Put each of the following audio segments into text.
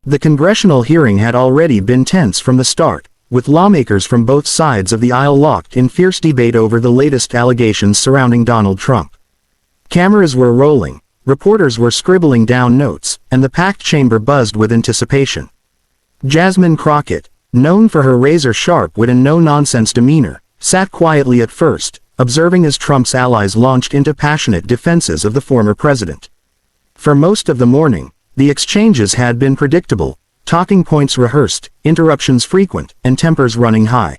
The congressional hearing had already been tense from the start, with lawmakers from both sides of the aisle locked in fierce debate over the latest allegations surrounding Donald Trump. Cameras were rolling, reporters were scribbling down notes, and the packed chamber buzzed with anticipation. Jasmine Crockett, known for her razor-sharp wit and no-nonsense demeanor, sat quietly at first, observing as Trump's allies launched into passionate defenses of the former president. For most of the morning, the exchanges had been predictable, talking points rehearsed, interruptions frequent, and tempers running high.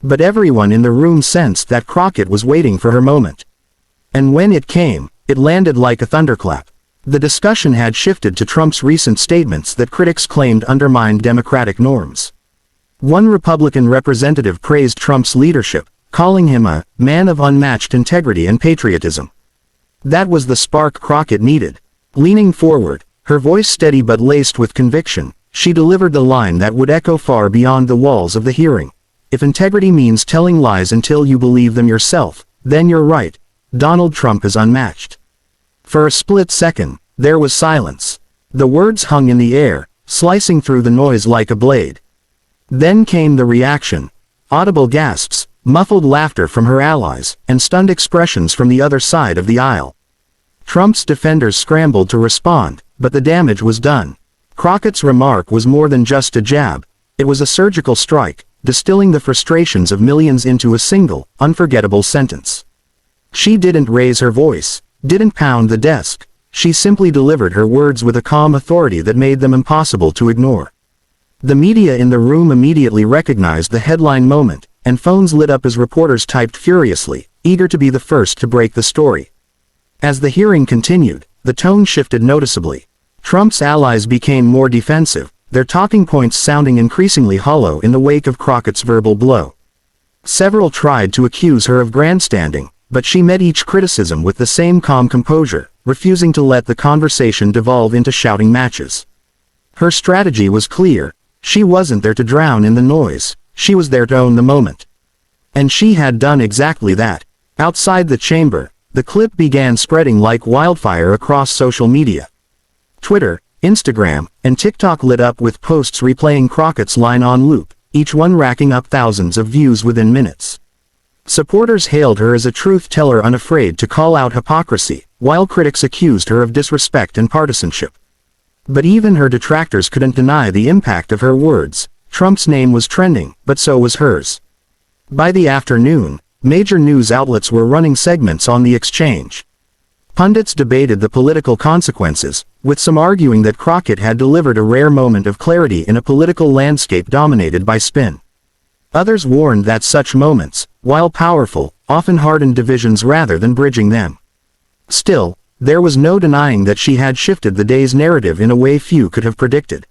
But everyone in the room sensed that Crockett was waiting for her moment. And when it came, it landed like a thunderclap. The discussion had shifted to Trump's recent statements that critics claimed undermined democratic norms. One Republican representative praised Trump's leadership, calling him a man of unmatched integrity and patriotism. That was the spark Crockett needed. Leaning forward, her voice steady but laced with conviction, she delivered the line that would echo far beyond the walls of the hearing. If integrity means telling lies until you believe them yourself, then you're right. Donald Trump is unmatched. For a split second, there was silence. The words hung in the air, slicing through the noise like a blade. Then came the reaction. Audible gasps, muffled laughter from her allies, and stunned expressions from the other side of the aisle. Trump's defenders scrambled to respond, but the damage was done. Crockett's remark was more than just a jab. It was a surgical strike, distilling the frustrations of millions into a single, unforgettable sentence. She didn't raise her voice, didn't pound the desk. She simply delivered her words with a calm authority that made them impossible to ignore. The media in the room immediately recognized the headline moment, and phones lit up as reporters typed furiously, eager to be the first to break the story. As the hearing continued, the tone shifted noticeably. Trump's allies became more defensive, their talking points sounding increasingly hollow in the wake of Crockett's verbal blow. Several tried to accuse her of grandstanding, but she met each criticism with the same calm composure, refusing to let the conversation devolve into shouting matches. Her strategy was clear. She wasn't there to drown in the noise, she was there to own the moment. And she had done exactly that. Outside the chamber, the clip began spreading like wildfire across social media. Twitter, Instagram, and TikTok lit up with posts replaying Crockett's line on loop, each one racking up thousands of views within minutes. Supporters hailed her as a truth-teller unafraid to call out hypocrisy, while critics accused her of disrespect and partisanship. But even her detractors couldn't deny the impact of her words. Trump's name was trending, but so was hers. By the afternoon, major news outlets were running segments on the exchange. Pundits debated the political consequences, with some arguing that Crockett had delivered a rare moment of clarity in a political landscape dominated by spin. Others warned that such moments, while powerful, often hardened divisions rather than bridging them. Still, there was no denying that she had shifted the day's narrative in a way few could have predicted.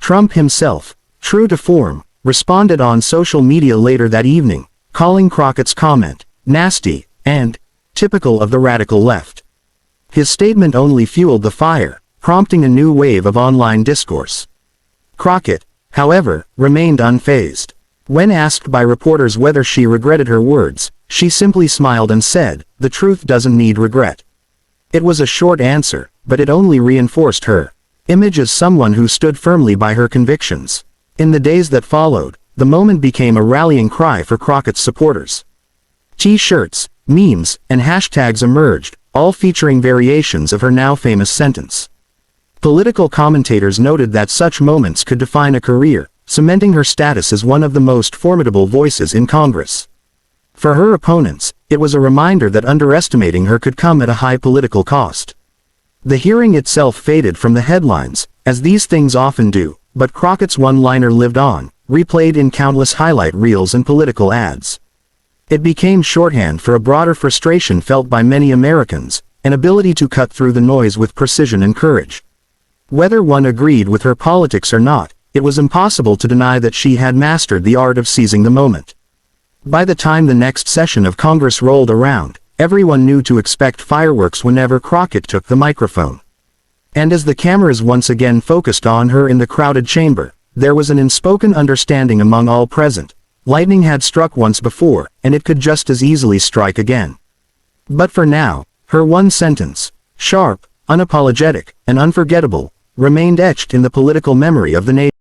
Trump himself, true to form, responded on social media later that evening, calling Crockett's comment nasty and typical of the radical left. His statement only fueled the fire, prompting a new wave of online discourse. Crockett, however, remained unfazed. When asked by reporters whether she regretted her words, she simply smiled and said, "The truth doesn't need regret." It was a short answer, but it only reinforced her image as someone who stood firmly by her convictions. In the days that followed, the moment became a rallying cry for Crockett's supporters. T-shirts, memes, and hashtags emerged, all featuring variations of her now famous sentence. Political commentators noted that such moments could define a career, cementing her status as one of the most formidable voices in Congress. For her opponents, it was a reminder that underestimating her could come at a high political cost. The hearing itself faded from the headlines, as these things often do, but Crockett's one-liner lived on, replayed in countless highlight reels and political ads. It became shorthand for a broader frustration felt by many Americans, an ability to cut through the noise with precision and courage. Whether one agreed with her politics or not, it was impossible to deny that she had mastered the art of seizing the moment. By the time the next session of Congress rolled around, everyone knew to expect fireworks whenever Crockett took the microphone. And as the cameras once again focused on her in the crowded chamber, there was an unspoken understanding among all present. Lightning had struck once before, and it could just as easily strike again. But for now, her one sentence, sharp, unapologetic, and unforgettable, remained etched in the political memory of the nation.